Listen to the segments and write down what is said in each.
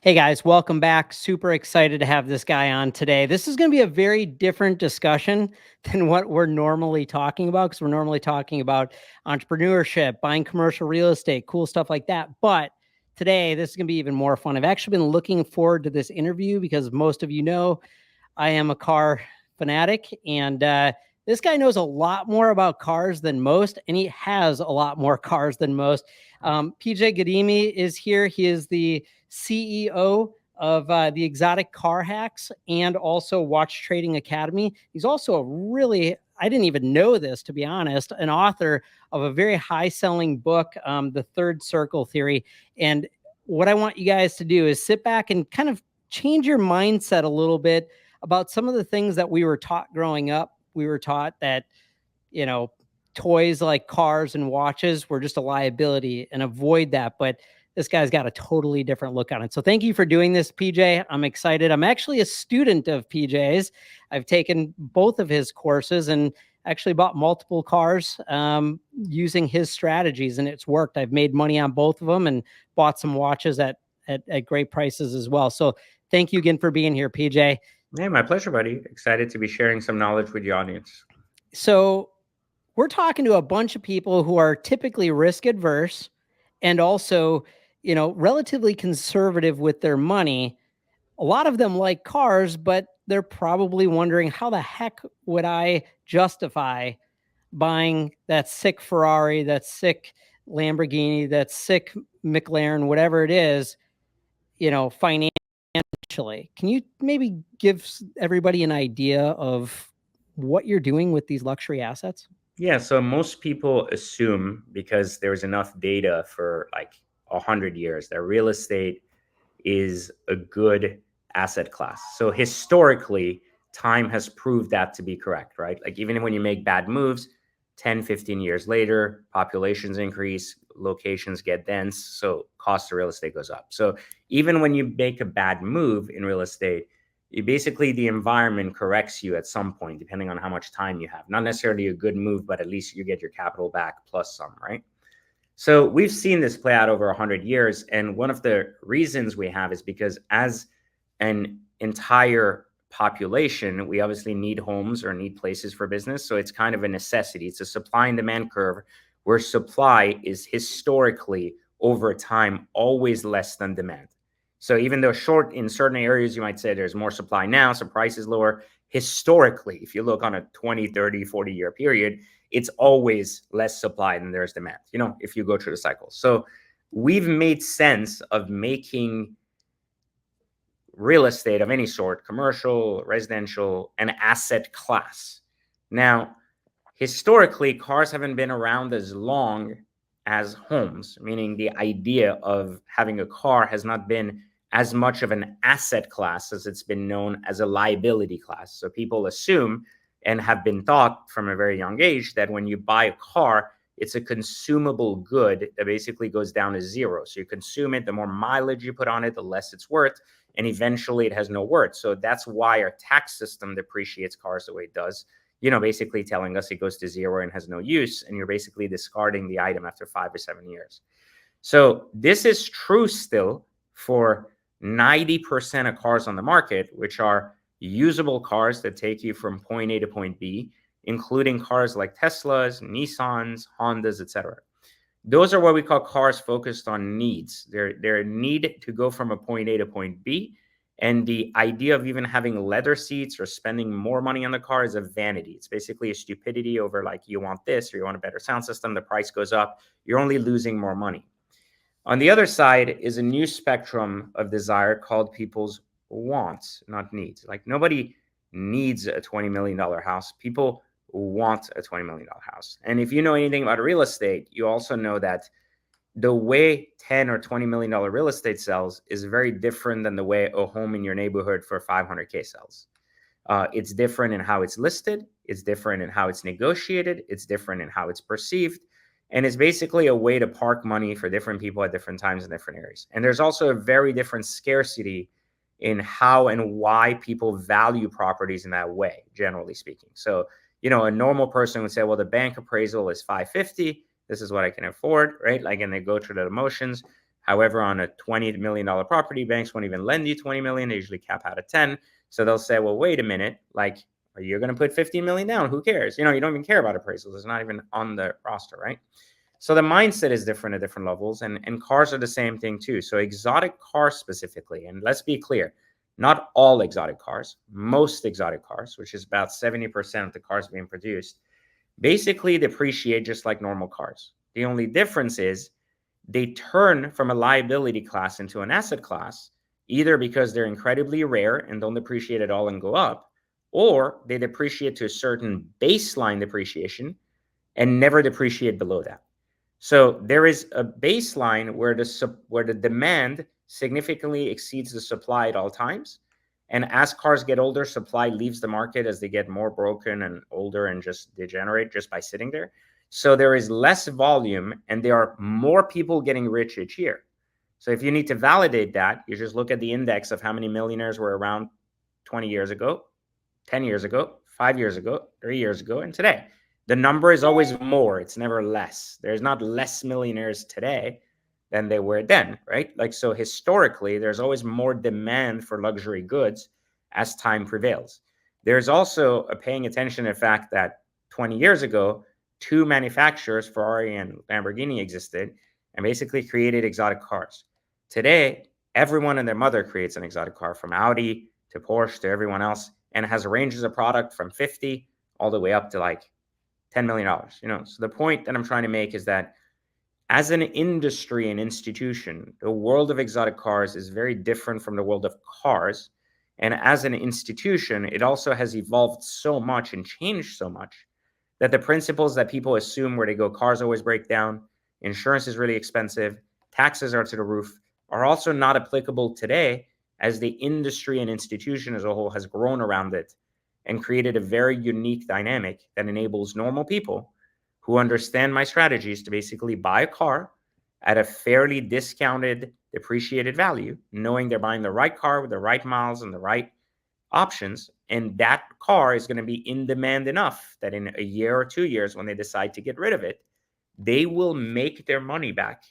Hey guys, welcome back. Super excited to have this guy on today. This is going to be a very different discussion than what we're normally talking about because we're normally talking about entrepreneurship, buying commercial real estate, cool stuff like that. But today, this is going to be even more fun. I've actually been looking forward to this interview because most of you know I am a car fanatic, and this guy knows a lot more about cars than most, and he has a lot more cars than most. PJ Ghadimi is here. He is the CEO of the Exotic Car Hacks and also Watch Trading Academy. He's also a really, I didn't even know this, to be honest, an author of a very high selling book, The Third Circle Theory. And what I want you guys to do is sit back and kind of change your mindset a little bit about some of the things that we were taught growing up. We were taught that, toys like cars and watches were just a liability and avoid that. But this guy's got a totally different look on it. So thank you for doing this, PJ. I'm excited. I'm actually a student of PJ's. I've taken both of his courses and actually bought multiple cars using his strategies, and it's worked. I've made money on both of them and bought some watches at great prices as well. So thank you again for being here, PJ. Yeah, my pleasure, buddy. Excited to be sharing some knowledge with the audience. So we're talking to a bunch of people who are typically risk adverse and also, relatively conservative with their money. A lot of them like cars, but they're probably wondering, how the heck would I justify buying that sick Ferrari, that sick Lamborghini, that sick McLaren, whatever it is, financially? Can you maybe give everybody an idea of what you're doing with these luxury assets? Yeah, so most people assume because there's enough data for like 100 years that real estate is a good asset class. So historically, time has proved that to be correct, right? Like even when you make bad moves, 10, 15 years later, populations increase, locations get dense, so cost of real estate goes up. So even when you make a bad move in real estate, basically the environment corrects you at some point, depending on how much time you have. Not necessarily a good move, but at least you get your capital back plus some, right? So we've seen this play out over 100 years. And one of the reasons we have is because as an entire population, we obviously need homes or need places for business. So it's kind of a necessity. It's a supply and demand curve where supply is historically over time always less than demand. So even though short in certain areas, you might say there's more supply now, so price is lower. Historically, if you look on a 20, 30, 40-year period, it's always less supply than there's demand, if you go through the cycle. So we've made sense of making real estate of any sort, commercial, residential, an asset class. Now, historically, cars haven't been around as long as homes, meaning the idea of having a car has not been as much of an asset class as it's been known as a liability class. So people assume and have been taught from a very young age that when you buy a car, it's a consumable good that basically goes down to zero. So you consume it, the more mileage you put on it, the less it's worth, and eventually it has no worth. So that's why our tax system depreciates cars the way it does, basically telling us it goes to zero and has no use, and you're basically discarding the item after 5 or 7 years. So this is true still for 90% of cars on the market, which are usable cars that take you from point A to point B, including cars like Teslas, Nissans, Hondas, etc. Those are what we call cars focused on needs. They're a need to go from a point A to point B. And the idea of even having leather seats or spending more money on the car is a vanity. It's basically a stupidity over like, you want this or you want a better sound system, the price goes up, you're only losing more money. On the other side is a new spectrum of desire called people's wants, not needs. Like nobody needs a $20 million house. People want a $20 million house. And if you know anything about real estate, you also know that the way $10 or $20 million real estate sells is very different than the way a home in your neighborhood for $500K sells. It's different in how it's listed. It's different in how it's negotiated. It's different in how it's perceived. And it's basically a way to park money for different people at different times in different areas. And there's also a very different scarcity in how and why people value properties in that way, generally speaking. So, a normal person would say, well, the bank appraisal is 550. This is what I can afford, right? Like, and they go through the motions. However, on a $20 million property, banks won't even lend you 20 million. They usually cap out at 10. So they'll say, well, wait a minute, like, are you going to put 15 million down? Who cares? You don't even care about appraisals. It's not even on the roster, right? So the mindset is different at different levels, and cars are the same thing too. So exotic cars specifically, and let's be clear, not all exotic cars, most exotic cars, which is about 70% of the cars being produced, basically depreciate just like normal cars. The only difference is they turn from a liability class into an asset class, either because they're incredibly rare and don't depreciate at all and go up, or they depreciate to a certain baseline depreciation and never depreciate below that. So there is a baseline where the demand significantly exceeds the supply at all times. And as cars get older, supply leaves the market as they get more broken and older and just degenerate just by sitting there. So there is less volume and there are more people getting rich each year. So if you need to validate that, you just look at the index of how many millionaires were around 20 years ago, 10 years ago, 5 years ago, 3 years ago, and today. The number is always more. It's never less. There's not less millionaires today than they were then, right? Like, so historically, there's always more demand for luxury goods as time prevails. There's also a paying attention to the fact that 20 years ago, two manufacturers, Ferrari and Lamborghini, existed and basically created exotic cars. Today, everyone and their mother creates an exotic car, from Audi to Porsche to everyone else, and it has ranges of product from 50 all the way up to like $10 million. So the point that I'm trying to make is that as an industry and institution, the world of exotic cars is very different from the world of cars. And as an institution, it also has evolved so much and changed so much that the principles that people assume where they go, cars always break down, insurance is really expensive, taxes are to the roof, are also not applicable today, as the industry and institution as a whole has grown around it and created a very unique dynamic that enables normal people who understand my strategies to basically buy a car at a fairly discounted, depreciated value, knowing they're buying the right car with the right miles and the right options. And that car is going to be in demand enough that in a year or 2 years, when they decide to get rid of it, they will make their money back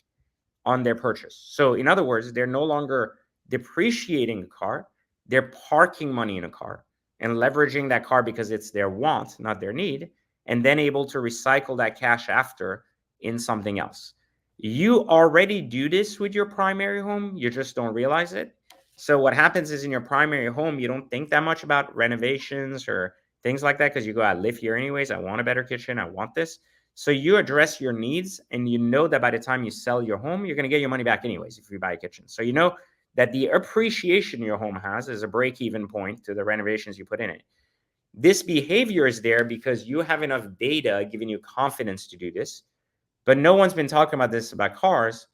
on their purchase. So in other words, they're no longer depreciating a car, they're parking money in a car and leveraging that car because it's their want, not their need, and then able to recycle that cash after in something else. You already do this with your primary home, you just don't realize it. So what happens is, in your primary home, you don't think that much about renovations or things like that, because you go, I live here anyways, I want a better kitchen, I want this. So you address your needs, and you know that by the time you sell your home, you're going to get your money back anyways if you buy a kitchen. So you know that the appreciation your home has is a break-even point to the renovations you put in it. This behavior is there because you have enough data giving you confidence to do this. But no one's been talking about this about cars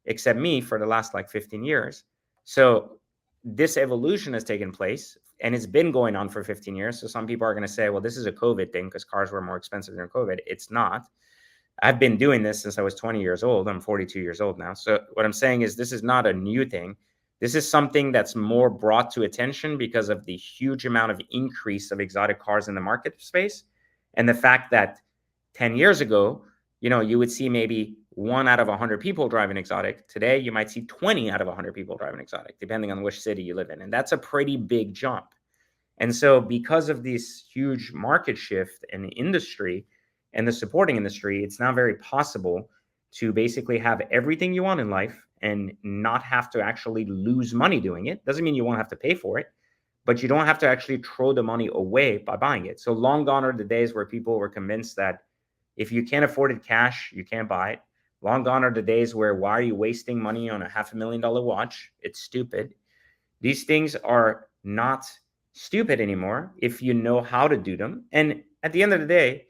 except me for the last like 15 years. So this evolution has taken place, and it's been going on for 15 years. So some people are going to say, well, this is a COVID thing because cars were more expensive during COVID. It's not. I've been doing this since I was 20 years old. I'm 42 years old now. So what I'm saying is, this is not a new thing. This is something that's more brought to attention because of the huge amount of increase of exotic cars in the market space. And the fact that 10 years ago, you would see maybe 1 out of 100 people driving exotic. Today, you might see 20 out of 100 people driving exotic, depending on which city you live in. And that's a pretty big jump. And so because of this huge market shift in the industry and the supporting industry, it's now very possible to basically have everything you want in life and not have to actually lose money doing it. Doesn't mean you won't have to pay for it, but you don't have to actually throw the money away by buying it. So long gone are the days where people were convinced that if you can't afford it cash, you can't buy it. Long gone are the days where, why are you wasting money on a $500,000 watch? It's stupid. These things are not stupid anymore if you know how to do them. And at the end of the day,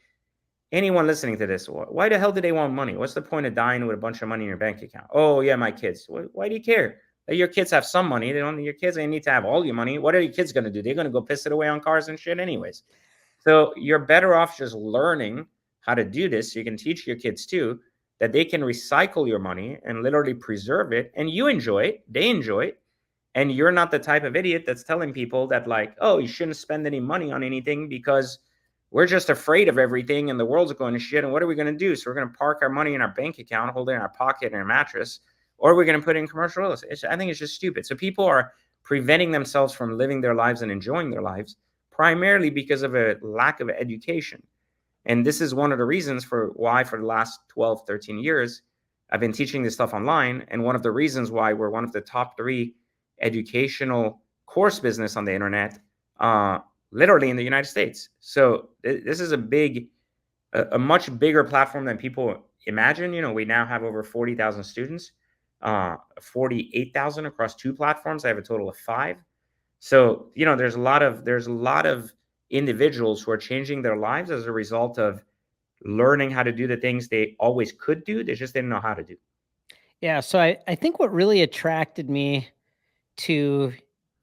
anyone listening to this, why the hell do they want money? What's the point of dying with a bunch of money in your bank account? Oh yeah, my kids. Why do you care? Let your kids have some money. Your kids ain't need to have all your money. What are your kids going to do? They're going to go piss it away on cars and shit anyways. So you're better off just learning how to do this. So you can teach your kids too, that they can recycle your money and literally preserve it, and you enjoy it, they enjoy it. And you're not the type of idiot that's telling people that, like, oh, you shouldn't spend any money on anything because we're just afraid of everything and the world's going to shit. And what are we going to do? So we're going to park our money in our bank account, hold it in our pocket, in our mattress, or we're going to put it in commercial real estate. I think it's just stupid. So people are preventing themselves from living their lives and enjoying their lives primarily because of a lack of education. And this is one of the reasons for why for the last 12, 13 years, I've been teaching this stuff online. And one of the reasons why we're one of the top 3 educational course business on the internet, literally in the United States. So this is a much bigger platform than people imagine. We now have over 40,000 students, 48,000 across 2 platforms. I have a total of 5. So, there's a lot of individuals who are changing their lives as a result of learning how to do the things they always could do. They just didn't know how to do. Yeah. So I think what really attracted me to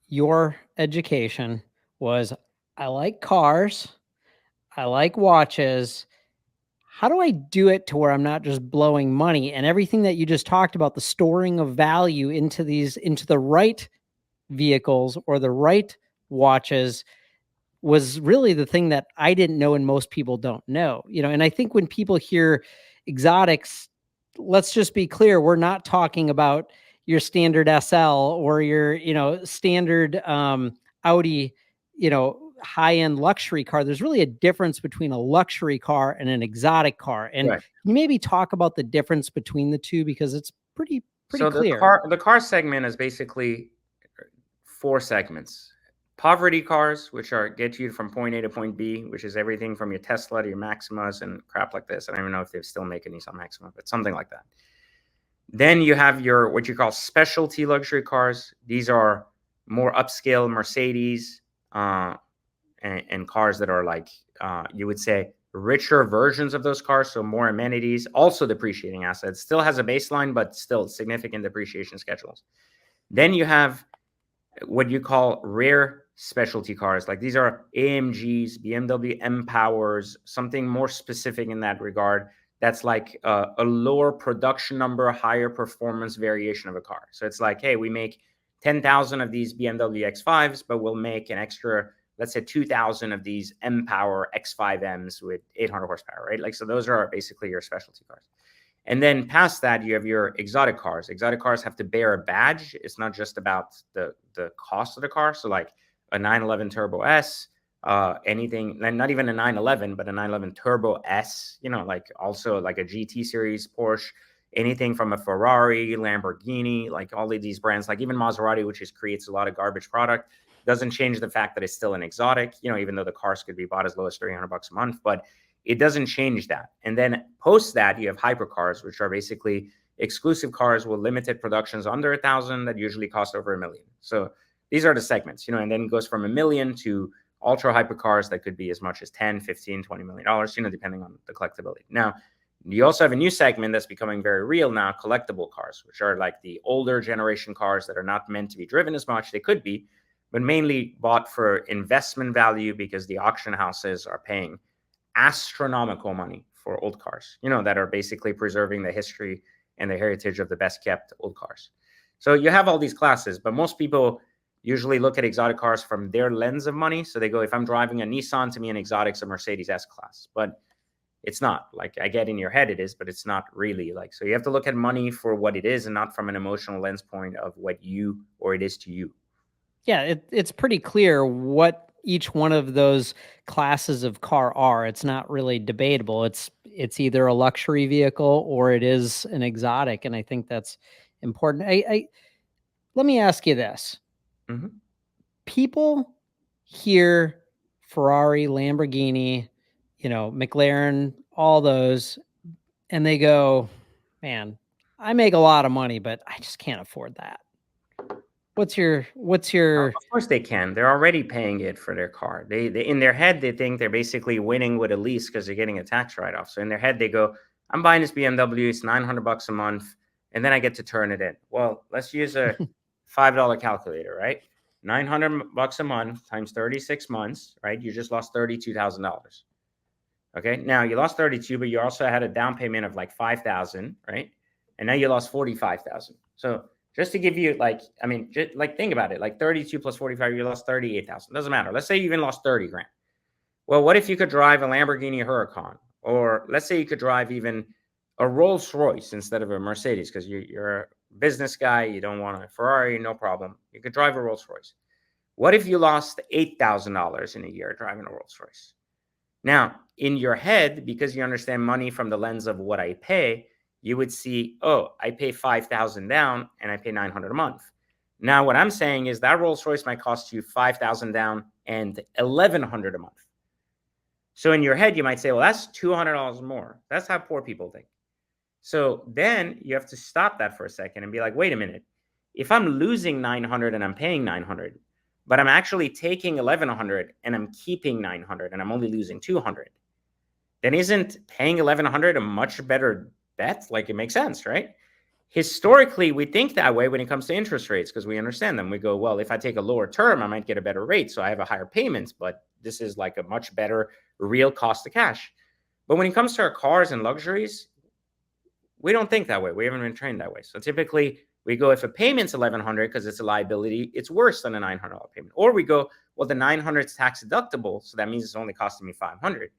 your education was I like cars, I like watches. How do I do it to where I'm not just blowing money? And everything that you just talked about, the storing of value into the right vehicles or the right watches was really the thing that I didn't know and most people don't know. And I think when people hear exotics, let's just be clear, we're not talking about your standard SL or your, standard Audi, high-end luxury car. There's really a difference between a luxury car and an exotic car. And Right. you maybe talk about the difference between the two because it's pretty So clear. the car segment is basically 4 segments. Poverty cars, which get you from point A to point B, which is everything from your Tesla to your Maximas and crap like this. I don't even know if they still make a Nissan Maxima, but something like that. Then you have your what you call specialty luxury cars. These are more upscale Mercedes and cars that are like you would say richer versions of those cars, so more amenities, also depreciating assets. Still has a baseline, but still significant depreciation schedules. Then you have what you call rare specialty cars. Like these are AMGs, BMW M Powers, something more specific in that regard. That's like a lower production number, higher performance variation of a car. So it's like, hey, we make 10,000 of these BMW X5s, but we'll make an extra, let's say 2,000 of these M Power X5Ms with 800 horsepower, right? Like, so those are basically your specialty cars. And then past that, you have your exotic cars. Exotic cars have to bear a badge. It's not just about the cost of the car. So like a 911 Turbo S, anything, not even a 911, but a 911 Turbo S, like also like a GT series Porsche, anything from a Ferrari, Lamborghini, like all of these brands, like even Maserati, which creates a lot of garbage product, doesn't change the fact that it's still an exotic, even though the cars could be bought as low as $300 a month. But it doesn't change that. And then post that, you have hypercars, which are basically exclusive cars with limited productions under 1,000 that usually cost over $1 million. So these are the segments, and then it goes from $1 million to ultra hypercars that could be as much as 10, 15, $20 million, depending on the collectability. Now, you also have a new segment that's becoming very real now, collectible cars, which are like the older generation cars that are not meant to be driven as much. They could be, but mainly bought for investment value because the auction houses are paying astronomical money for old cars, that are basically preserving the history and the heritage of the best kept old cars. So you have all these classes, but most people usually look at exotic cars from their lens of money. So they go, if I'm driving a Nissan, to me, an exotic's a Mercedes S-Class. But it's not. Like, I get in your head it is, but it's not really. Like, so you have to look at money for what it is and not from an emotional lens point of what you or it is to you. Yeah, it's pretty clear what each one of those classes of car are. It's not really debatable. It's either a luxury vehicle or it is an exotic, and I think that's important. I let me ask you this. Mm-hmm. People hear Ferrari, Lamborghini, McLaren, all those, and they go, "Man, I make a lot of money, but I just can't afford that." What's your Of course they can. They're already paying it for their car. They in their head they think they're basically winning with a lease because they're getting a tax write-off. So in their head they go, "I'm buying this BMW. It's $900 a month, and then I get to turn it in." Well, let's use a $5 calculator, right? $900 a month times 36 months, right? You just lost $32,000. Okay, now you lost 32, but you also had a down payment of like 5,000, right? And now you lost 45,000. So just to give you just like think about it, like 32 plus 45, you lost 38,000. Doesn't matter. Let's say you even lost 30 grand. Well, what if you could drive a Lamborghini Huracan, or let's say you could drive even a Rolls Royce instead of a Mercedes because you're business guy, you don't want a Ferrari, no problem. You could drive a Rolls Royce. What if you lost $8,000 in a year driving a Rolls Royce? Now, in your head, because you understand money from the lens of what I pay, you would see, oh, I pay 5,000 down and I pay 900 a month. Now, what I'm saying is that Rolls Royce might cost you 5,000 down and 1,100 a month. So in your head, you might say, well, that's $200 more. That's how poor people think. So then you have to stop that for a second and be like, wait a minute. If I'm losing 900 and I'm paying 900, but I'm actually taking 1,100 and I'm keeping 900 and I'm only losing 200, then isn't paying 1,100 a much better bet? Like, it makes sense, right? Historically, we think that way when it comes to interest rates because we understand them. We go, well, if I take a lower term, I might get a better rate. So I have a higher payment, but this is like a much better real cost of cash. But when it comes to our cars and luxuries, we don't think that way. We haven't been trained that way. So typically we go, if a payment's 1,100 because it's a liability, it's worse than a $900 payment. Or we go, well, the 900 is tax deductible, so that means it's only costing me 500.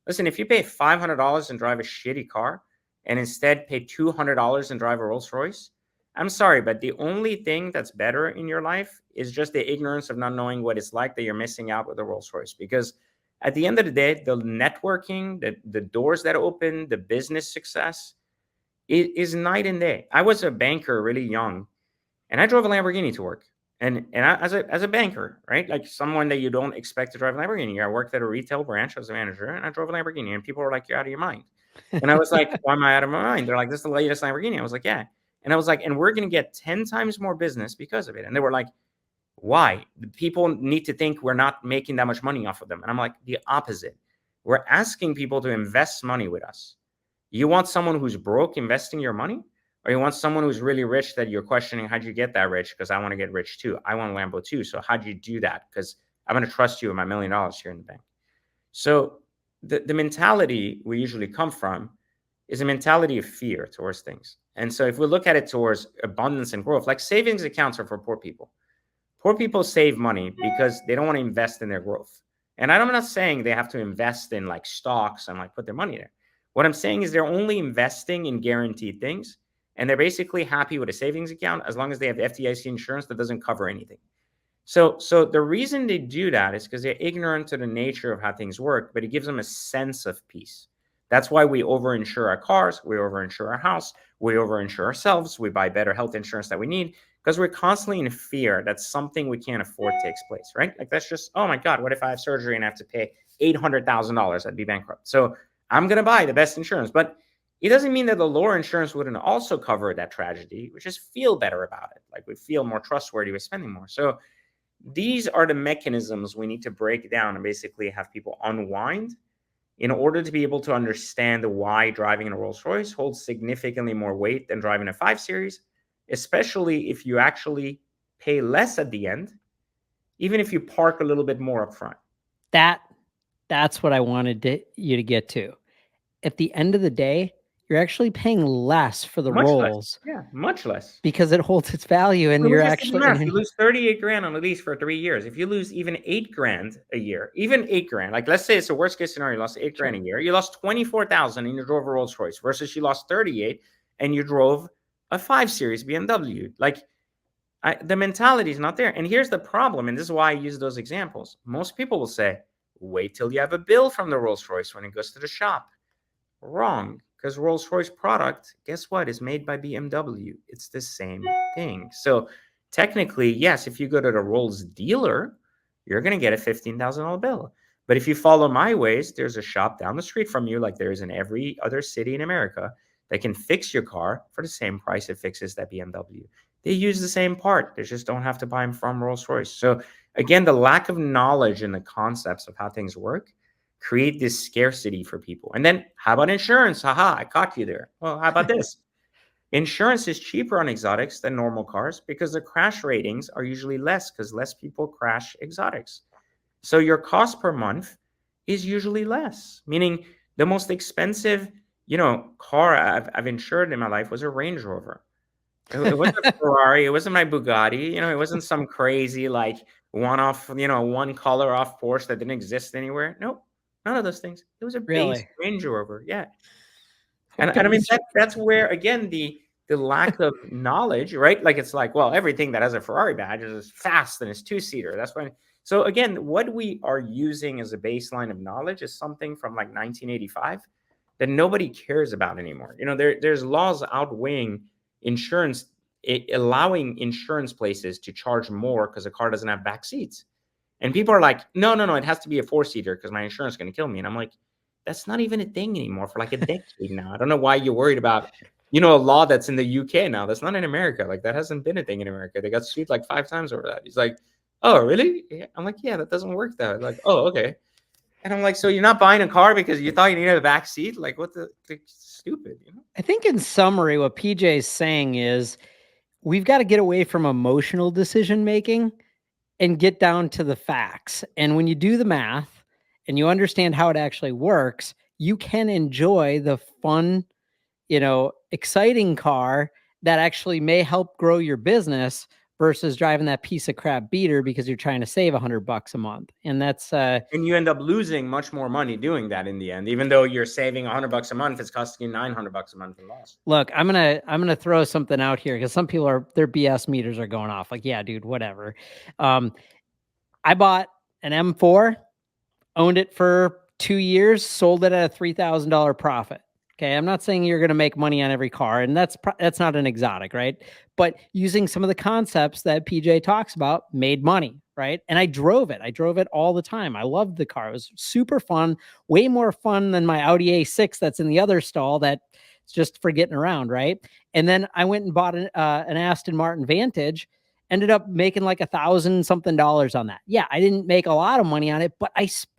Listen, if you pay $500 and drive a shitty car and instead pay $200 and drive a Rolls Royce, I'm sorry, but the only thing that's better in your life is just the ignorance of not knowing what it's like that you're missing out with a Rolls Royce. Because at the end of the day, the networking, the doors that open, the business success, it is night and day. I was a banker really young, and I drove a Lamborghini to work. And I, as a banker, right, like someone that you don't expect to drive a Lamborghini. I worked at a retail branch as a manager, and I drove a Lamborghini, and people were like, "You're out of your mind." And I was like, "Why am I out of my mind?" They're like, "This is the latest Lamborghini." I was like, "Yeah." And I was like, "And we're going to get 10 times more business because of it." And they were like, "Why? The people need to think we're not making that much money off of them." And I'm like, "The opposite. We're asking people to invest money with us. You want someone who's broke investing your money? Or you want someone who's really rich that you're questioning, how'd you get that rich? Because I want to get rich too. I want Lambo too. So how'd you do that? Because I'm going to trust you with my $1,000,000 here in the bank." So the mentality we usually come from is a mentality of fear towards things. And so if we look at it towards abundance and growth, like savings accounts are for poor people. Poor people save money because they don't want to invest in their growth. And I'm not saying they have to invest in like stocks and like put their money there. What I'm saying is they're only investing in guaranteed things. And they're basically happy with a savings account as long as they have FDIC insurance that doesn't cover anything. So the reason they do that is because they're ignorant to the nature of how things work, but it gives them a sense of peace. That's why we overinsure our cars, we overinsure our house, we overinsure ourselves, we buy better health insurance that we need because we're constantly in fear that something we can't afford takes place, right? Like that's just, oh my God, what if I have surgery and I have to pay $800,000? I'd be bankrupt. So I'm going to buy the best insurance, but it doesn't mean that the lower insurance wouldn't also cover that tragedy. We just feel better about it. Like we feel more trustworthy with spending more. So these are the mechanisms we need to break down and basically have people unwind in order to be able to understand why driving a Rolls Royce holds significantly more weight than driving a 5 Series, especially if you actually pay less at the end, even if you park a little bit more up front. That's what I wanted you to get to. At the end of the day, you're actually paying less for the Much less. Rolls Yeah, much less. because it holds its value and you're actually you lose 38 grand on a lease for 3 years. If you lose even 8 grand a year, even 8 grand, like let's say it's a worst case scenario, you lost 8 grand a year, you lost 24,000 and you drove a Rolls Royce versus you lost 38 and you drove a 5 Series BMW. Like the mentality is not there. And here's the problem, and this is why I use those examples. Most people will say, wait till you have a bill from the Rolls Royce when it goes to the shop. Wrong, because Rolls-Royce product, guess what, is made by BMW. It's the same thing. So technically, yes, if you go to the Rolls dealer, you're going to get a $15,000 bill. But if you follow my ways, there's a shop down the street from you, like there is in every other city in America, that can fix your car for the same price it fixes that BMW. They use the same part. They just don't have to buy them from Rolls-Royce. So again, the lack of knowledge and the concepts of how things work create this scarcity for people. And then how about insurance? Haha, I caught you there. Well, how about this? Insurance is cheaper on exotics than normal cars because the crash ratings are usually less because less people crash exotics. So your cost per month is usually less, meaning the most expensive, car I've insured in my life was a Range Rover. It wasn't a Ferrari. It wasn't my Bugatti. It wasn't some crazy like one-off, one color off Porsche that didn't exist anywhere. Nope, none of those things. It was a base really Range Rover. Yeah, and okay. I mean that's where again the the lack of knowledge, right? Like it's like, well, everything that has a Ferrari badge is fast and it's two-seater. That's why. So again, what we are using as a baseline of knowledge is something from like 1985 that nobody cares about anymore. There's laws outweighing insurance, allowing insurance places to charge more because a car doesn't have back seats. And people are like, no, no, no, it has to be a four-seater because my insurance is going to kill me. And I'm like, that's not even a thing anymore for like a decade now. I don't know why you're worried about, a law that's in the UK now. That's not in America. Like that hasn't been a thing in America. They got sued like 5 times over that. He's like, oh, really? I'm like, yeah, that doesn't work that. Like, oh, okay. And I'm like, so you're not buying a car because you thought you needed a back seat? Like, what the stupid, I think in summary, what PJ is saying is we've got to get away from emotional decision making and get down to the facts. And when you do the math and you understand how it actually works, you can enjoy the fun, exciting car that actually may help grow your business versus driving that piece of crap beater because you're trying to save $100 a month. And that's and you end up losing much more money doing that in the end. Even though you're saving $100 a month, it's costing you $900 a month in loss. Look, I'm gonna throw something out here because some people their BS meters are going off. Like, yeah, dude, whatever. I bought an M4, owned it for 2 years, sold it at a $3,000 profit. Okay, I'm not saying you're going to make money on every car, and that's not an exotic, right? But using some of the concepts that PJ talks about, made money, right? And I drove it. I drove it all the time. I loved the car. It was super fun, way more fun than my Audi A6 that's in the other stall that's just for getting around, right? And then I went and bought an Aston Martin Vantage. Ended up making like $1,000 something on that. Yeah, I didn't make a lot of money on it, but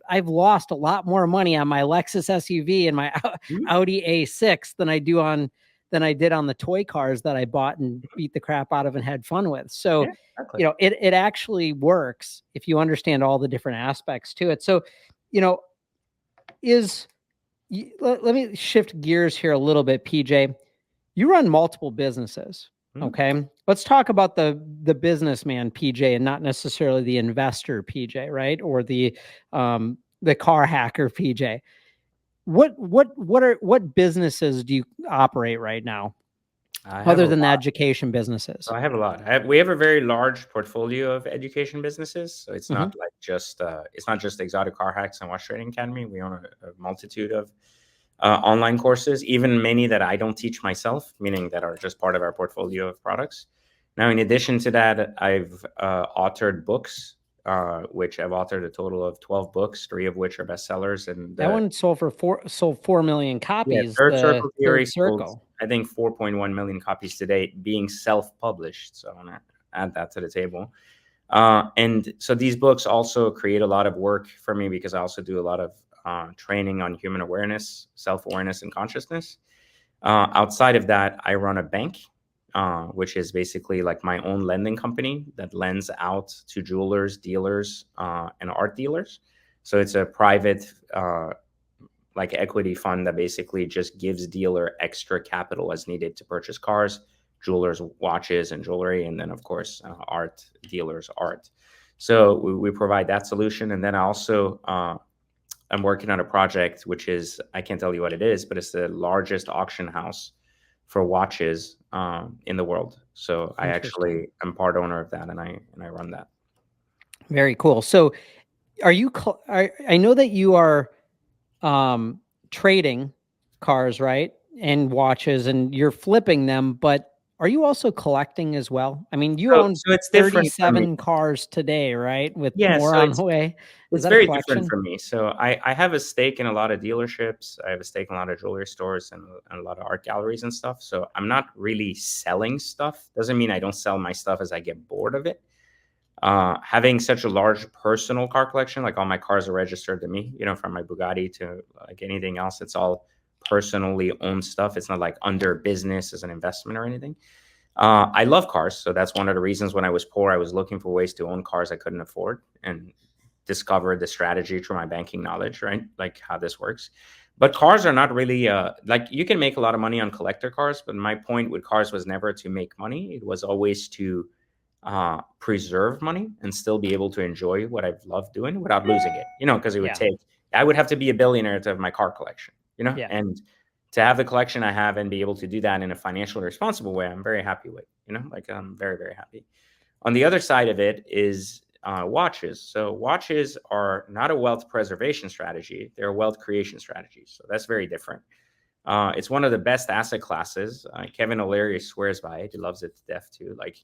I've lost a lot more money on my Lexus SUV and my Audi A6 than I did on the toy cars that I bought and beat the crap out of and had fun with. So, Yeah, exactly. It actually works if you understand all the different aspects to it. So, let me shift gears here a little bit, PJ. You run multiple businesses. Okay. Let's talk about the businessman PJ and not necessarily the investor PJ, right? Or the car hacker PJ. What businesses do you operate right now other than the education businesses? So I have a lot. We have a very large portfolio of education businesses. So it's not like it's not just Exotic Car Hacks and Watch Trading Academy. We own a multitude of online courses, even many that I don't teach myself, meaning that are just part of our portfolio of products. Now, in addition to that, I've authored books, which I've authored a total of 12 books, 3 of which are bestsellers. And that one sold 4 million copies. Yeah, Third Circle Theory Third Circle. I think 4.1 million copies today, being self-published. So I want to add that to the table. And so these books also create a lot of work for me because I also do a lot of training on human awareness, self-awareness, and consciousness. Outside of that, I run a bank, which is basically like my own lending company that lends out to jewelers, dealers, and art dealers. So it's a private like equity fund that basically just gives dealer extra capital as needed to purchase cars, jewelers, watches, and jewelry, and then of course art dealers, art. So we provide that solution, and then I also I'm working on a project which is, I can't tell you what it is, but it's the largest auction house for watches in the world. So I actually am part owner of that, and I run that. Very cool. So are you? I know that you are trading cars, right? And watches, and you're flipping them, but are you also collecting as well? I mean, you own it's different 37 cars today, right? With Yeah, more so on the way. Is it's that a very collection? different for me. So I have a stake in a lot of dealerships. I have a stake in a lot of jewelry stores and a lot of art galleries and stuff. So I'm not really selling stuff. Doesn't mean I don't sell my stuff as I get bored of it. Having such a large personal car collection, like all my cars are registered to me, from my Bugatti to like anything else, it's all personally owned stuff. It's not like under business as an investment or anything. I love cars. So that's one of the reasons when I was poor, I was looking for ways to own cars I couldn't afford and discovered the strategy through my banking knowledge, right? Like how this works. But cars are not really like, you can make a lot of money on collector cars, but my point with cars was never to make money. It was always to preserve money and still be able to enjoy what I've loved doing without losing it, because it would I would have to be a billionaire to have my car collection, and to have the collection I have and be able to do that in a financially responsible way, I'm very happy with. Like I'm very, very happy. On the other side of it is watches. So watches are not a wealth preservation strategy; they're a wealth creation strategy. So that's very different. It's one of the best asset classes. Kevin O'Leary swears by it. He loves it to death too. Like,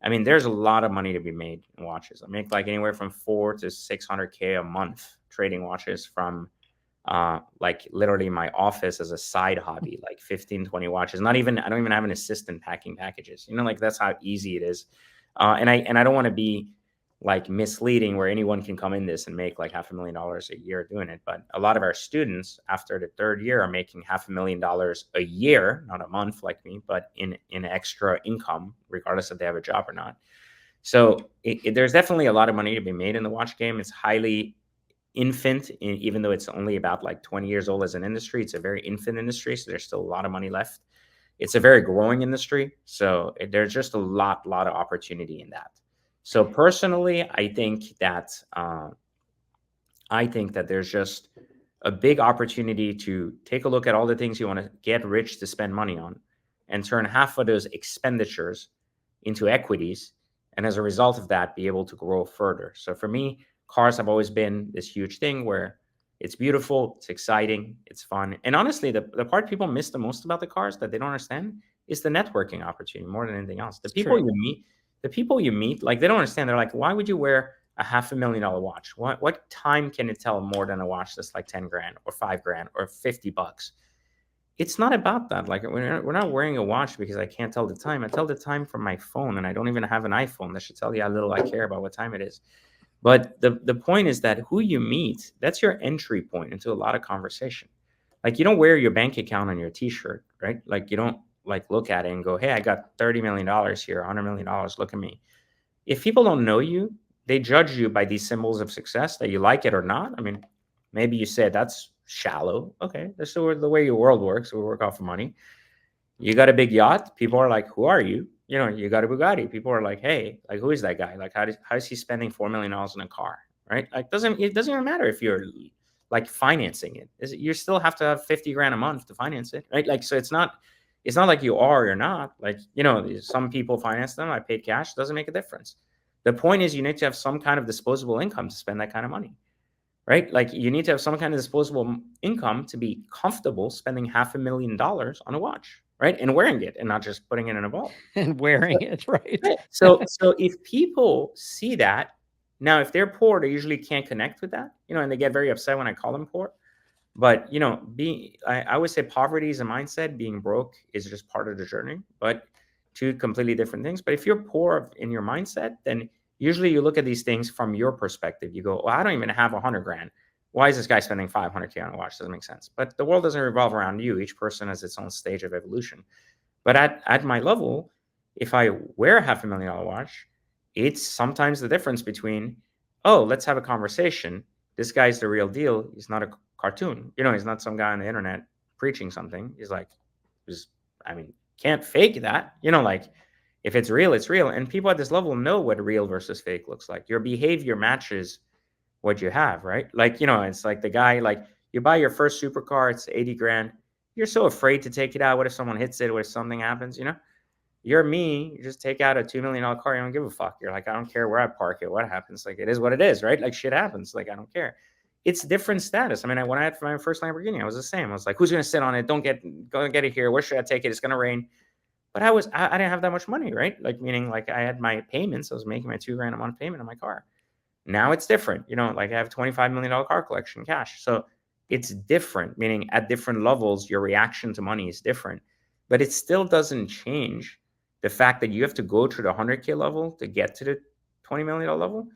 I mean, there's a lot of money to be made in watches. I make like anywhere from 400K to 600K a month trading watches from like literally my office as a side hobby, like 15, 20 watches. I don't even have an assistant packing packages. Like that's how easy it is. And I don't want to be like misleading where anyone can come in this and make like $500,000 a year doing it. But a lot of our students after the third year are making $500,000 a year, not a month like me, but in extra income, regardless if they have a job or not. So there's definitely a lot of money to be made in the watch game. It's highly infant, even though it's only about like 20 years old as an industry. It's a very infant industry, so there's still a lot of money left. It's a very growing industry, so there's just a lot of opportunity in that. So personally, I think that there's just a big opportunity to take a look at all the things you want to get rich to spend money on and turn half of those expenditures into equities. And as a result of that, be able to grow further. So for me, cars have always been this huge thing where it's beautiful, it's exciting, it's fun. And honestly, the part people miss the most about the cars that they don't understand is the networking opportunity more than anything else. The people you meet, like they don't understand. They're like, why would you wear a $500,000 watch? What time can it tell more than a watch that's like 10 grand or 5 grand or $50? It's not about that. Like we're not wearing a watch because I can't tell the time. I tell the time from my phone, and I don't even have an iPhone that should tell you how little I care about what time it is. But the point is that who you meet, that's your entry point into a lot of conversation. Like you don't wear your bank account on your t-shirt, right? Like you don't like look at it and go, hey, I got $30 million here, $100 million. Look at me. If people don't know you, they judge you by these symbols of success, that you like it or not. I mean, maybe you said that's shallow. Okay, that's the way your world works. We work off of money. You got a big yacht. People are like, who are you? You got a Bugatti. People are like, hey, like, who is that guy? Like, how is he spending $4 million in a car? Right? Like, it doesn't even matter if you're like financing it. You still have to have 50 grand a month to finance it, right? Like, so it's not like you are or you're not. Like, some people finance them. I paid cash. Doesn't make a difference. The point is, you need to have some kind of disposable income to spend that kind of money, right? Like, you need to have some kind of disposable income to be comfortable spending $500,000 on a watch, right? And wearing it and not just putting it in a vault. And wearing it, right? So if people see that, now if they're poor, they usually can't connect with that, and they get very upset when I call them poor. But I would say poverty is a mindset. Being broke is just part of the journey, but two completely different things. But if you're poor in your mindset, then usually you look at these things from your perspective. You go, well, I don't even have 100 grand. Why is this guy spending 500K on a watch? Doesn't make sense. But the world doesn't revolve around you. Each person has its own stage of evolution. But at my level, if I wear a $500,000 watch, it's sometimes the difference between, oh, let's have a conversation. This guy's the real deal. He's not a cartoon. He's not some guy on the internet preaching something. Can't fake that. Like, if it's real, it's real. And people at this level know what real versus fake looks like. Your behavior matches what you have, right? Like, it's like the guy, like, you buy your first supercar, it's 80 grand. You're so afraid to take it out. What if someone hits it? What if something happens? You're me. You just take out a $2 million car. You don't give a fuck. You're like, I don't care where I park it. What happens? Like, it is what it is, right? Like, shit happens. Like, I don't care. It's different status. I mean, when I had my first Lamborghini, I was the same. I was like, who's going to sit on it? Go and get it here. Where should I take it? It's going to rain. But I didn't have that much money, right? Like, meaning like I had my payments. I was making my $2 grand a month payment on my car. Now it's different. Like I have $25 million car collection cash. So it's different, meaning at different levels, your reaction to money is different. But it still doesn't change the fact that you have to go to the 100K level to get to the $20 million level.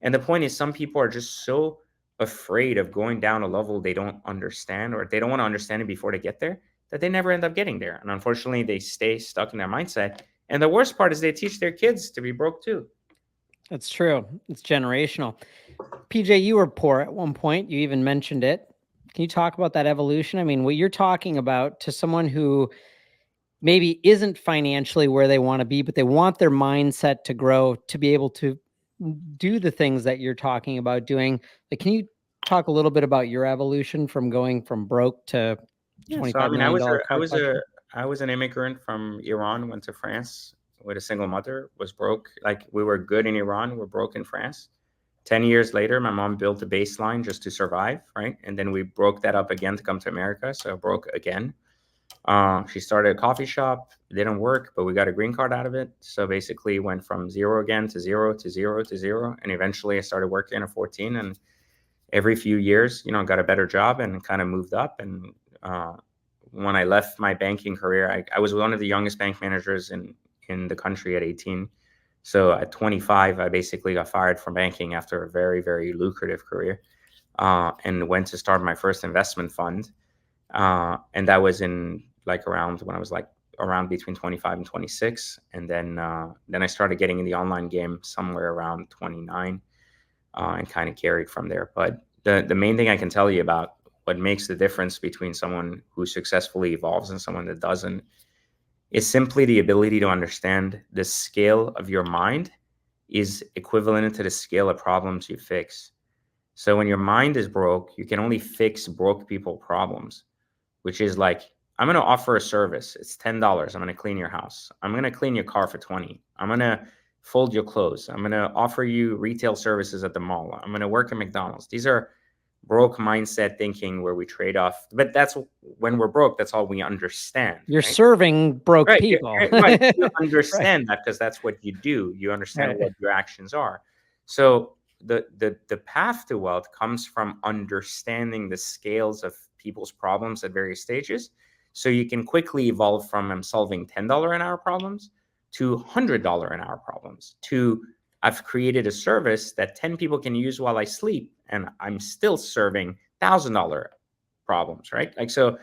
And the point is, some people are just so afraid of going down a level they don't understand, or they don't want to understand it before they get there, that they never end up getting there. And unfortunately, they stay stuck in their mindset. And the worst part is they teach their kids to be broke too. That's true. It's generational. PJ, you were poor at one point. You even mentioned it. Can you talk about that evolution? I mean, what you're talking about to someone who maybe isn't financially where they want to be, but they want their mindset to grow to be able to do the things that you're talking about doing. Like, can you talk a little bit about your evolution from going from broke to Yeah, so I $25 mean, I million was dollar a, I car was a, collection. I was an immigrant from Iran. Went to France with a single mother. Was broke. Like we were good in Iran, we're broke in France. 10 years later, my mom built a baseline just to survive, right? And then we broke that up again to come to America. So I broke again. She started a coffee shop. It didn't work, but we got a green card out of it. So basically, went from zero again to zero to zero to zero, and eventually, I started working at 14, and every few years, got a better job and kind of moved up. And uh, when I left my banking career, I was one of the youngest bank managers in the country at 18. So at 25, I basically got fired from banking after a very, very lucrative career, and went to start my first investment fund. And that was in like around when I was like around between 25 and 26. And then I started getting in the online game somewhere around 29, and kind of carried from there. But the main thing I can tell you about what makes the difference between someone who successfully evolves and someone that doesn't is simply the ability to understand the scale of your mind is equivalent to the scale of problems you fix. So when your mind is broke, you can only fix broke people problems, which is like, I'm going to offer a service. It's $10. I'm going to clean your house. I'm going to clean your car for 20. I'm going to fold your clothes. I'm going to offer you retail services at the mall. I'm going to work at McDonald's. These are broke mindset thinking where we trade off. But that's when we're broke, that's all we understand, You're right? serving broke Right. people. Right. You Right. understand that because that's what you do. You understand Right. what your actions are. So the path to wealth comes from understanding the scales of people's problems at various stages. So you can quickly evolve from I'm solving $10 an hour problems to $100 an hour problems to I've created a service that 10 people can use while I sleep and I'm still serving $1,000 problems, right? Like so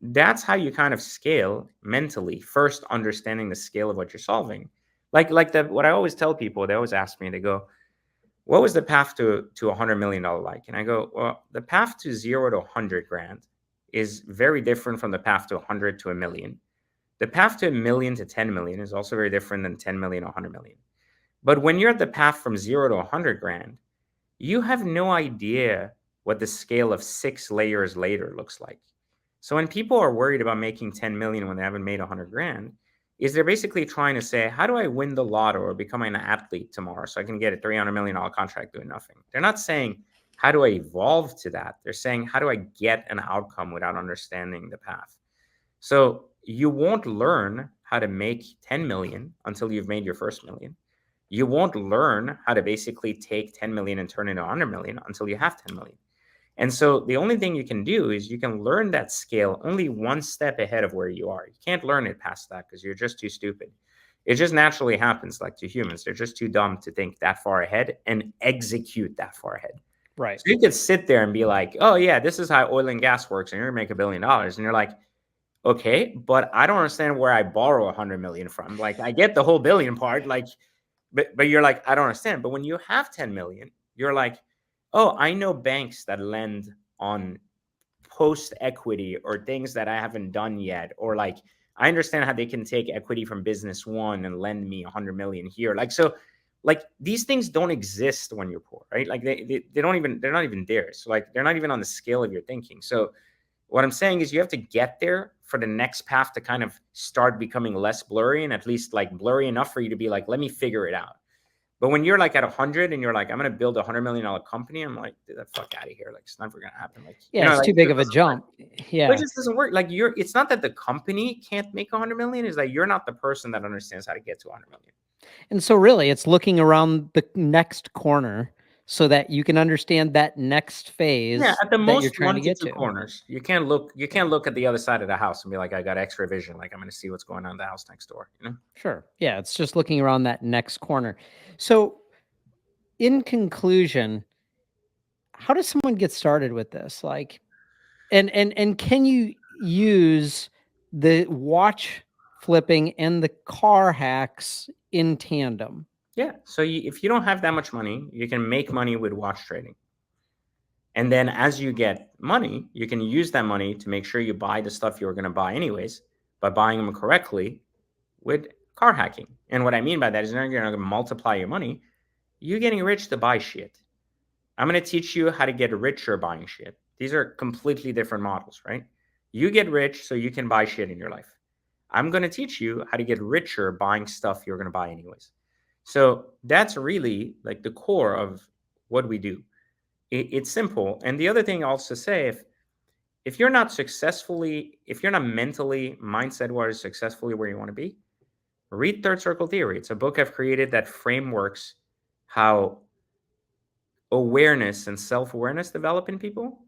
that's how you kind of scale mentally, first understanding the scale of what you're solving. Like the what I always tell people, they always ask me, they go, what was the path to $100 million like? And I go, well, the path to 0 to 100 grand is very different from the path to 100 to a million. The path to a million to 10 million is also very different than 10 million to 100 million. But when you're at the path from 0 to 100 grand, you have no idea what the scale of 6 layers later looks like. So when people are worried about making 10 million when they haven't made 100 grand, is they're basically trying to say, how do I win the lotto or become an athlete tomorrow so I can get a $300 million contract doing nothing? They're not saying, how do I evolve to that? They're saying, how do I get an outcome without understanding the path? So you won't learn how to make 10 million until you've made your first million. You won't learn how to basically take 10 million and turn it into 100 million until you have 10 million. And so the only thing you can do is you can learn that scale only one step ahead of where you are. You can't learn it past that because you're just too stupid. It just naturally happens like to humans. They're just too dumb to think that far ahead and execute that far ahead. Right. So you could sit there and be like, oh, yeah, this is how oil and gas works, and you're going to make $1 billion. And you're like, okay, but I don't understand where I borrow 100 million from. Like, I get the whole billion part. Like, but you're like, I don't understand. But when you have 10 million, you're like, oh, I know banks that lend on post equity or things that I haven't done yet. Or like, I understand how they can take equity from business one and lend me 100 million here. Like, so like these things don't exist when you're poor, right? Like they don't even, they're not even there. So like, they're not even on the scale of your thinking. So what I'm saying is you have to get there for the next path to kind of start becoming less blurry and at least like blurry enough for you to be like, let me figure it out. But when you're like at 100 and you're like, I'm going to build $100 million company, I'm like, get the fuck out of here. Like, it's never going to happen. Like, Yeah, it's like too it big just of a doesn't work. jump. It Yeah. just doesn't work. Like, it's not that the company can't make 100 million, is that you're not the person that understands how to get to 100 million. And so really it's looking around the next corner so that you can understand that next Yeah, phase at the that you're most trying one to to get two to. corners. You can't look at the other side of the house and be like, I got X-ray vision. Like, I'm going to see what's going on in the house next door. Sure. Yeah, it's just looking around that next corner. So in conclusion, how does someone get started with this? Like, and can you use the watch flipping and the car hacks in tandem? Yeah. So if you don't have that much money, you can make money with watch trading. And then as you get money, you can use that money to make sure you buy the stuff you were going to buy anyways by buying them correctly with car hacking. And what I mean by that is you're going to multiply your money. You're getting rich to buy shit. I'm going to teach you how to get richer buying shit. These are completely different models, right? You get rich so you can buy shit in your life. I'm going to teach you how to get richer buying stuff you're going to buy anyways. So that's really like the core of what we do. It's simple. And the other thing I'll also say, if you're not if you're not mentally, mindset wise, successfully where you want to be, read Third Circle Theory. It's a book I've created that frameworks how awareness and self-awareness develop in people.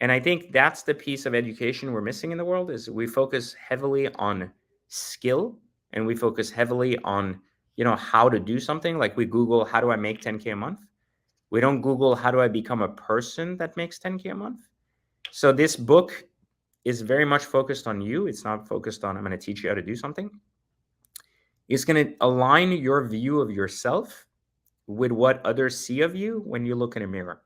And I think that's the piece of education we're missing in the world is we focus heavily on skill and we focus heavily on, how to do something. Like we Google, how do I make 10K a month? We don't Google, how do I become a person that makes 10K a month? So this book is very much focused on you. It's not focused on, I'm going to teach you how to do something. It's going to align your view of yourself with what others see of you when you look in a mirror.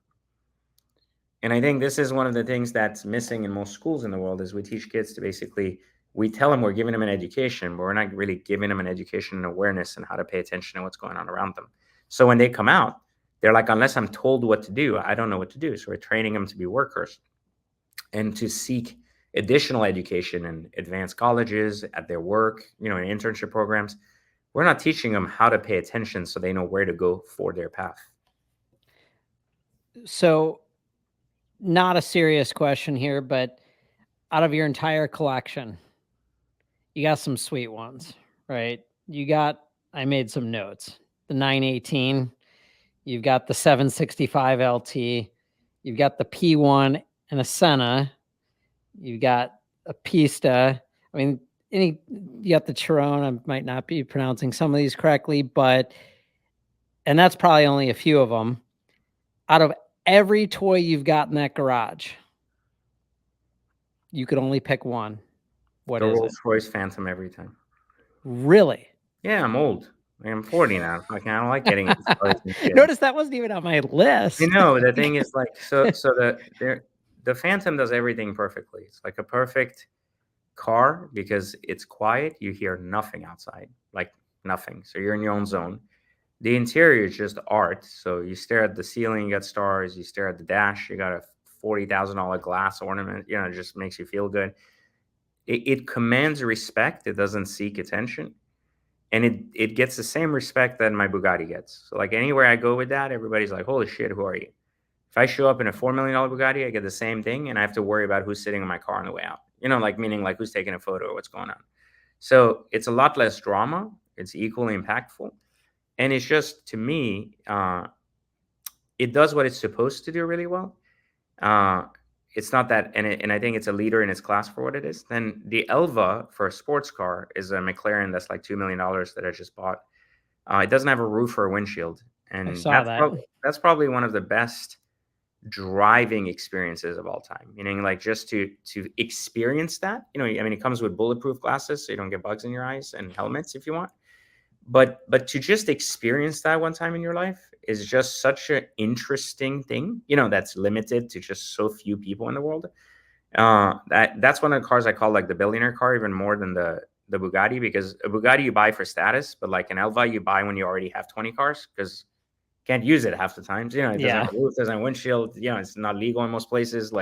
And I think this is one of the things that's missing in most schools in the world is we teach kids to basically, we tell them we're giving them an education, but we're not really giving them an education and awareness and how to pay attention to what's going on around them. So when they come out, they're like, unless I'm told what to do, I don't know what to do. So we're training them to be workers and to seek additional education in advanced colleges, at their work, in internship programs. We're not teaching them how to pay attention so they know where to go for their path. So, not a serious question here, but out of your entire collection, you got some sweet ones, right? I made some notes. The 918, you've got the 765 LT, you've got the P1 and a Senna, you've got a Pista. I mean, you got the Chiron. I might not be pronouncing some of these correctly, and that's probably only a few of them. Out of every toy you've got in that garage, you could only pick one. What is it? Rolls Royce Phantom every time. Really? Yeah, I'm old. I'm 40 now. Like, I don't like getting into cars and shit. Notice that wasn't even on my list. You know, the thing is like, so the Phantom does everything perfectly. It's like a perfect car because it's quiet. You hear nothing outside, like nothing. So you're in your own zone. The interior is just art. So you stare at the ceiling, you got stars. You stare at the dash, you got a $40,000 glass ornament. It just makes you feel good. It commands respect. It doesn't seek attention. And it gets the same respect that my Bugatti gets. So like anywhere I go with that, everybody's like, holy shit, who are you? If I show up in a $4 million Bugatti, I get the same thing. And I have to worry about who's sitting in my car on the way out, meaning like who's taking a photo or what's going on. So it's a lot less drama. It's equally impactful. And it's just, to me, it does what it's supposed to do really well. It's not that, and I think it's a leader in its class for what it is. Then the Elva for a sports car is a McLaren that's like $2 million that I just bought. It doesn't have a roof or a windshield, and I saw that. That's probably one of the best driving experiences of all time. Meaning, like, just to experience that. It comes with bulletproof glasses, so you don't get bugs in your eyes, and helmets if you want. But to just experience that one time in your life is just such an interesting thing, that's limited to just so few people in the world. That's one of the cars I call like the billionaire car, even more than the Bugatti, because a Bugatti you buy for status, but like an Elva you buy when you already have 20 cars because you can't use it half the times. It doesn't have a roof, doesn't have a windshield. It's not legal in most places.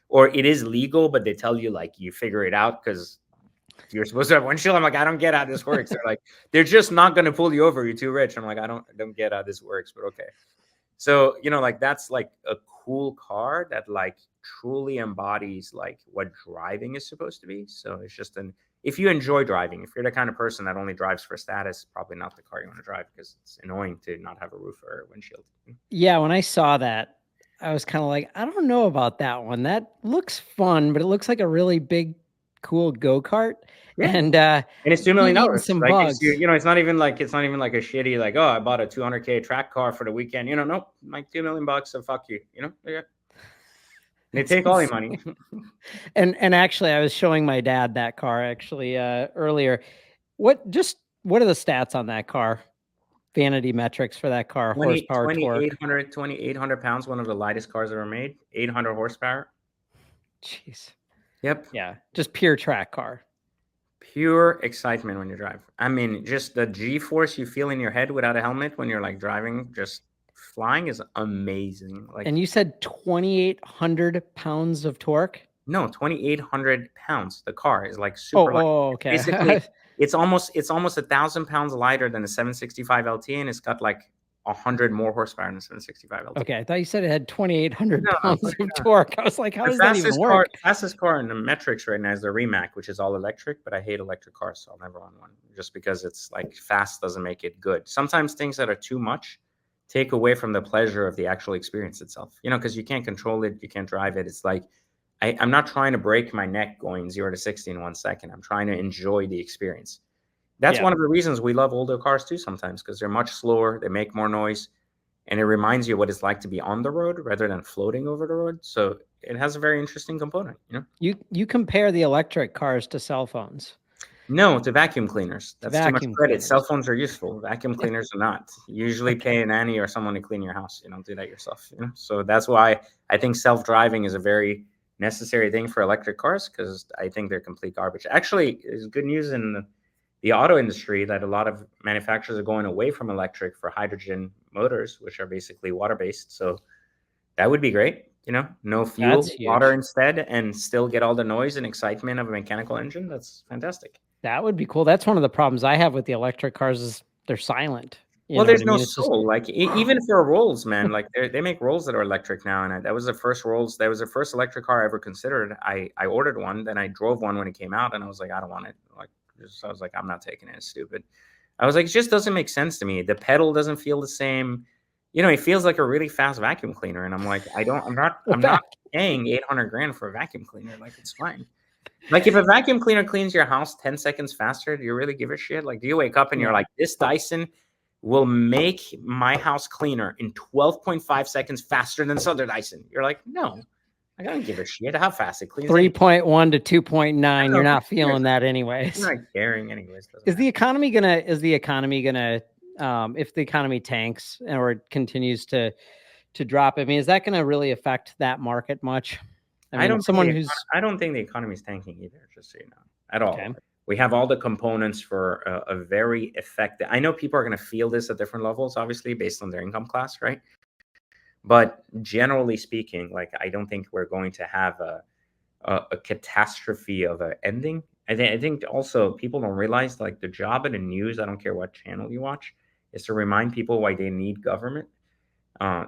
Or it is legal, but they tell you like you figure it out because you're supposed to have windshield. I'm like, I don't get how this works. They're like, they're just not going to pull you over. You're too rich. I'm like, I don't get how this works, but okay. So, that's like a cool car that like truly embodies like what driving is supposed to be. So it's just if you enjoy driving, if you're the kind of person that only drives for status, probably not the car you want to drive because it's annoying to not have a roof or a windshield. Yeah, when I saw that, I was kind of like, I don't know about that one. That looks fun, but it looks like a really big, cool go-kart. Yeah. And it's $2 million. Some like bugs. It's not even like a shitty like, oh, I bought a 200K track car for the weekend. Nope, like $2 million. So fuck you. Yeah. They take all your money. and actually, I was showing my dad that car actually earlier. What are the stats on that car? Vanity metrics for that car, horsepower, torque. 2,800 pounds, one of the lightest cars ever made. 800 horsepower. Jeez. Yep. Yeah, just pure track car. Pure excitement when you drive. Just the G-force you feel in your head without a helmet when you're like driving, just flying is amazing. And you said 2,800 pounds of torque? No, 2,800 pounds. The car is like Oh, super light. okay. Basically, it's almost 1,000 pounds lighter than a 765 LT, and it's got like 100 more horsepower than a 765 LT. Okay, I thought you said it had 2,800 No, what pounds are you of doing? torque. I was like, how The does that even work? fastest car in the metrics right now is the Rimac, which is all electric, but I hate electric cars, so I'll never own one just because it's like fast doesn't make it good. Sometimes things that are too much take away from the pleasure of the actual experience itself, because you can't control it, you can't drive it. It's like, I'm not trying to break my neck going 0 to 60 in 1 second. I'm trying to enjoy the experience. That's Yeah. one of the reasons we love older cars too sometimes, because they're much slower, they make more noise, and it reminds you what it's like to be on the road rather than floating over the road. So it has a very interesting component. You compare the electric cars to cell phones, No, to vacuum cleaners. to That's too much vacuum credit. Cell cleaners. phones are useful. Vacuum cleaners are not. You usually Okay. pay a nanny or someone to clean your house. You don't do that yourself. So that's why I think self-driving is a very necessary thing for electric cars, because I think they're complete garbage. Actually, it's good news in the auto industry that a lot of manufacturers are going away from electric for hydrogen motors, which are basically water-based. So that would be great. No That's fuel, water huge. instead, and still get all the noise and excitement of a mechanical engine. That's fantastic. That would be cool. That's one of the problems I have with the electric cars is they're silent. You Well, know what there's I no mean? It's just soul. Like even for Rolls, man, like they make Rolls that are electric now, and that was the first Rolls. That was the first electric car I ever considered. I ordered one, then I drove one when it came out, and I was like, I don't want it. I was like, I'm not taking it. It's stupid. I was like, it just doesn't make sense to me. The pedal doesn't feel the same. It feels like a really fast vacuum cleaner, and I'm like, the I'm not back. paying 800 grand for a vacuum cleaner. Like it's fine. Like if a vacuum cleaner cleans your house 10 seconds faster, do you really give a shit? Like, do you wake up and you're Yeah. like, this Dyson will make my house cleaner in 12.5 seconds faster than this other Dyson? You're like, no, I don't give a shit how fast it cleans anyway. 3.1 to I 2.9. don't You're know. not Who cares? feeling that I'm anyways. not caring anyways. Doesn't Is matter. the economy gonna if the economy tanks or it continues to drop, I mean, is that gonna really affect that market much? I I mean, don't think someone who's I don't think the economy is tanking either. Just so you know, at all. okay. We have all the components for a very effective. I know people are going to feel this at different levels, obviously, based on their income class, right? But generally speaking, like I don't think we're going to have a catastrophe of an ending. I think also people don't realize like the job in the news. I don't care what channel you watch, is to remind people why they need government.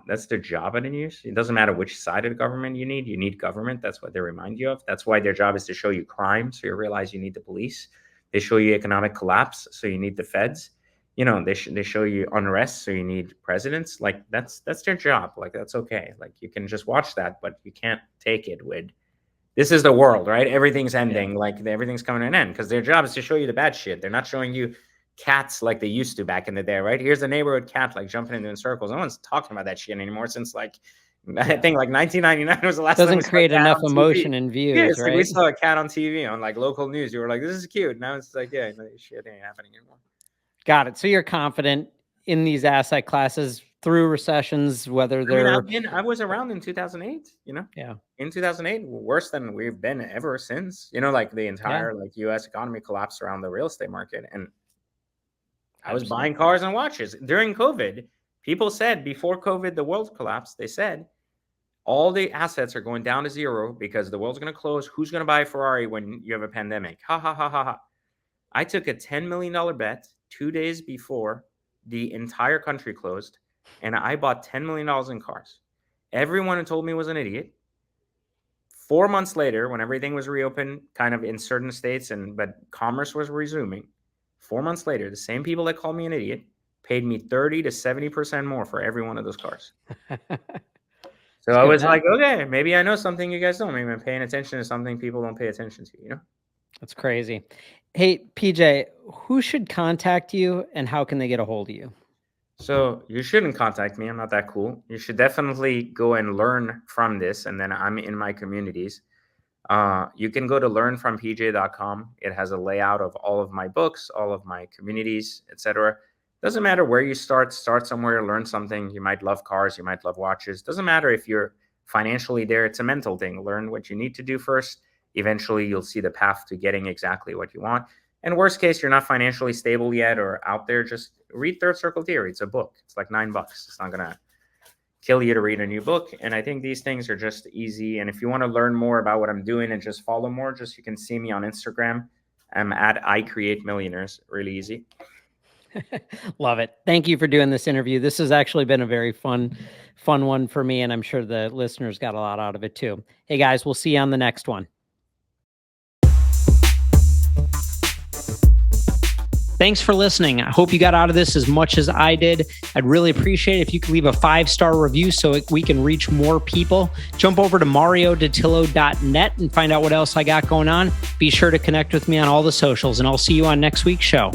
That's their job in the news. It doesn't matter which side of the government you need. You need government. That's what they remind you of. That's why their job is to show you crime, so you realize you need the police. They show you economic collapse, so you need the feds. They show you unrest, so you need presidents. Like that's their job. Like that's okay. Like you can just watch that, but you can't take it with this is the world, right? Everything's Yeah. ending, like everything's coming to an end because their job is to show you the bad shit. They're not showing you cats like they used to back in the day, right? Here's a neighborhood cat like jumping into in circles. No one's talking about that shit anymore since like I Yeah. think like 1999 was the last time we Doesn't saw a create cat enough on TV. emotion and Yeah, views, it's like we right? saw a cat on TV on like local news. You were like, this is cute. Now it's like, yeah, no, shit ain't happening anymore. Got it. So you're confident in these asset classes through recessions, whether I mean, they're I was around in 2008. yeah, In 2008, worse than we've been ever since. Like the yeah, entire like US economy collapsed around the real estate market, and I was buying absolutely. cars and watches during COVID. People said before COVID, the world collapsed. They said all the assets are going down to zero because the world's going to close. Who's going to buy a Ferrari when you have a pandemic? Ha ha ha ha ha. I took a $10 million bet 2 days before the entire country closed, and I bought $10 million in cars. Everyone told me was an idiot. 4 months later, when everything was reopened, kind of in certain states, but commerce was resuming, 4 months later, the same people that called me an idiot paid me 30 to 70% more for every one of those cars. So It's I good was math. like, okay, maybe I know something you guys don't. Maybe I'm paying attention to something people don't pay attention to. That's crazy. Hey, PJ, who should contact you and how can they get a hold of you? So you shouldn't contact me. I'm not that cool. You should definitely go and learn from this. And then I'm in my communities. You can go to learnfrompj.com. It has a layout of all of my books, all of my communities, etc. Doesn't matter where you start somewhere, learn something. You might love cars, you might love watches. Doesn't matter if you're financially there. It's a mental thing. Learn what you need to do first. Eventually, you'll see the path to getting exactly what you want. And worst case, you're not financially stable yet or out there, just read Third Circle Theory. It's a book. It's like $9. kill you to read a new book. And I think these things are just easy. And if you want to learn more about what I'm doing and just follow more, just you can see me on Instagram. I'm at I Create Millionaires. Really easy. Love it. Thank you for doing this interview. This has actually been a very fun one for me, and I'm sure the listeners got a lot out of it too. Hey guys, we'll see you on the next one. Thanks for listening. I hope you got out of this as much as I did. I'd really appreciate it if you could leave a 5-star review so we can reach more people. Jump over to mariodattillo.net and find out what else I got going on. Be sure to connect with me on all the socials, and I'll see you on next week's show.